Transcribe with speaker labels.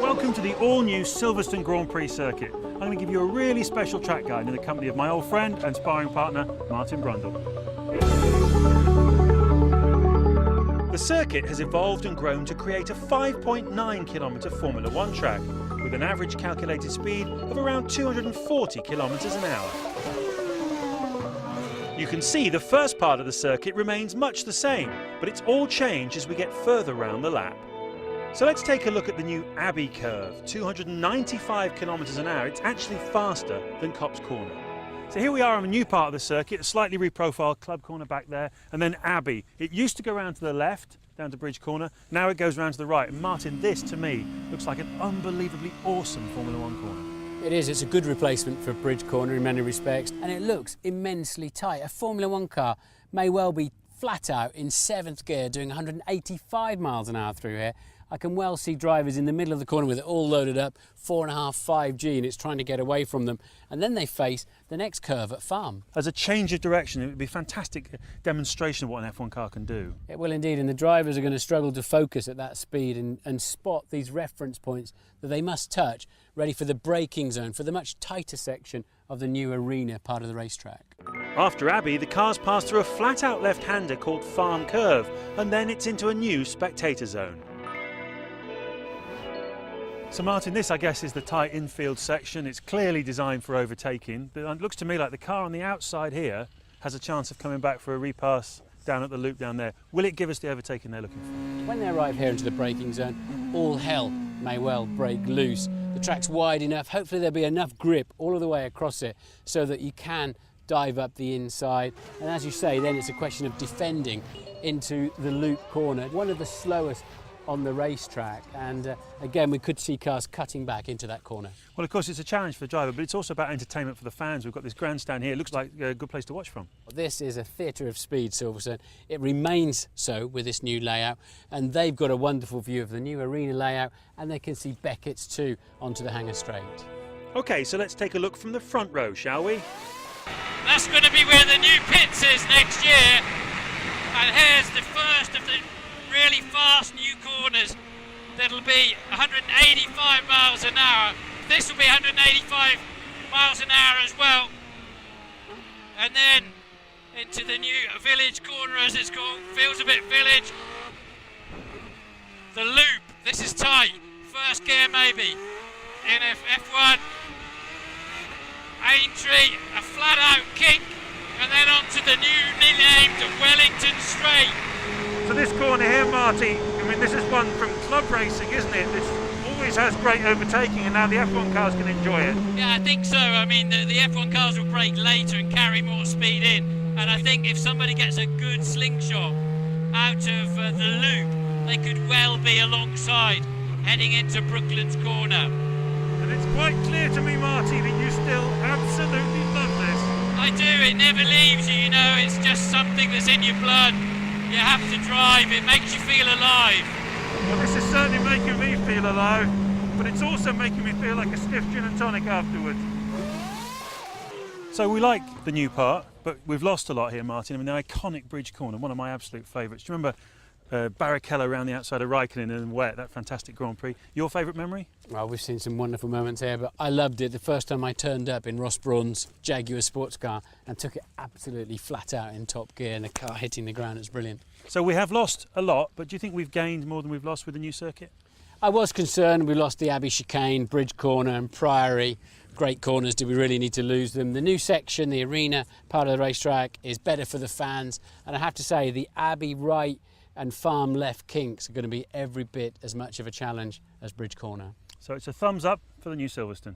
Speaker 1: Welcome to the all-new Silverstone Grand Prix circuit. I'm going to give you a really special track guide in the company of my old friend and sparring partner, Martin Brundle. The circuit has evolved and grown to create a 5.9-kilometre Formula One track with an average calculated speed of around 240 kilometres an hour. You can see the first part of the circuit remains much the same, but it's all changed as we get further round the lap. So let's take a look at the new Abbey curve, 295 kilometres an hour. It's actually faster than Copse Corner. So here we are on a new part of the circuit, a slightly reprofiled club corner back there, and then Abbey. It used to go around to the left, down to Bridge Corner, now it goes around to the right. And Martin, this to me looks like an unbelievably awesome Formula One corner.
Speaker 2: It is, it's a good replacement for Bridge Corner in many respects, and it looks immensely tight. A Formula One car may well be flat out in 7th gear doing 185 miles an hour through here. I can well see drivers in the middle of the corner with it all loaded up, 4.5, 5G, and it's trying to get away from them. And then they face the next curve at Farm.
Speaker 1: As a change of direction, it would be a fantastic demonstration of what an F1 car can do.
Speaker 2: It will indeed, and the drivers are going to struggle to focus at that speed and spot these reference points that they must touch, ready for the braking zone, for the much tighter section of the new arena part of the racetrack.
Speaker 1: After Abbey, the cars pass through a flat-out left-hander called Farm Curve, and then it's into a new spectator zone. So Martin, this I guess is the tight infield section. It's clearly designed for overtaking, but it looks to me like the car on the outside here has a chance of coming back for a repass down at the loop down there. Will it give us the overtaking they're looking for?
Speaker 2: When they arrive here into the braking zone, all hell may well break loose. The track's wide enough, hopefully there'll be enough grip all of the way across it so that you can dive up the inside. And as you say, then it's a question of defending into the loop corner. One of the slowest on the racetrack, and again we could see cars cutting back into that corner.
Speaker 1: Well, of course it's a challenge for the driver, but it's also about entertainment for the fans. We've got this grandstand here. It looks like a good place to watch from.
Speaker 2: This is a theatre of speed, Silverstone. It remains so with this new layout, and they've got a wonderful view of the new arena layout, and they can see Beckett's too onto the Hangar Straight.
Speaker 1: OK, so let's take a look from the front row, shall we?
Speaker 3: That's going to be where the new pits is next year, and here's the first of the really fast new corners that'll be 185 miles an hour. This will be 185 miles an hour as well. And then into the new village corner, as it's called, feels a bit village. The loop, this is tight, first gear maybe in F1. Aintree, a flat out kick, and then onto the newly named Wellington Straight.
Speaker 1: So this corner here, Marty, I mean this is one from club racing, isn't it? This always has great overtaking, and now the F1 cars can enjoy it.
Speaker 3: Yeah, I think so. I mean the F1 cars will brake later and carry more speed in, and I think if somebody gets a good slingshot out of the loop, they could well be alongside heading into Brooklands Corner.
Speaker 1: And it's quite clear to me, Marty, that you still absolutely love this.
Speaker 3: I do, it never leaves you, you know, it's just something that's in your blood. You have to drive, it makes you feel alive.
Speaker 1: Well, this is certainly making me feel alive, but it's also making me feel like a stiff gin and tonic afterwards. So we like the new part, but we've lost a lot here, Martin. I mean, the iconic Bridge Corner, one of my absolute favourites. Do you remember Barrichello around the outside of Raikkonen and Wet, that fantastic Grand Prix? Your favourite memory?
Speaker 2: Well, we've seen some wonderful moments here, but I loved it the first time I turned up in Ross Brawn's Jaguar sports car and took it absolutely flat out in top gear, and the car hitting the ground. It's brilliant.
Speaker 1: So we have lost a lot, but do you think we've gained more than we've lost with the new circuit?
Speaker 2: I was concerned we lost the Abbey chicane, Bridge Corner and Priory. Great corners, do we really need to lose them? The new section, the arena part of the racetrack, is better for the fans, and I have to say the Abbey right and Farm left kinks are going to be every bit as much of a challenge as Bridge Corner.
Speaker 1: So it's a thumbs up for the new Silverstone.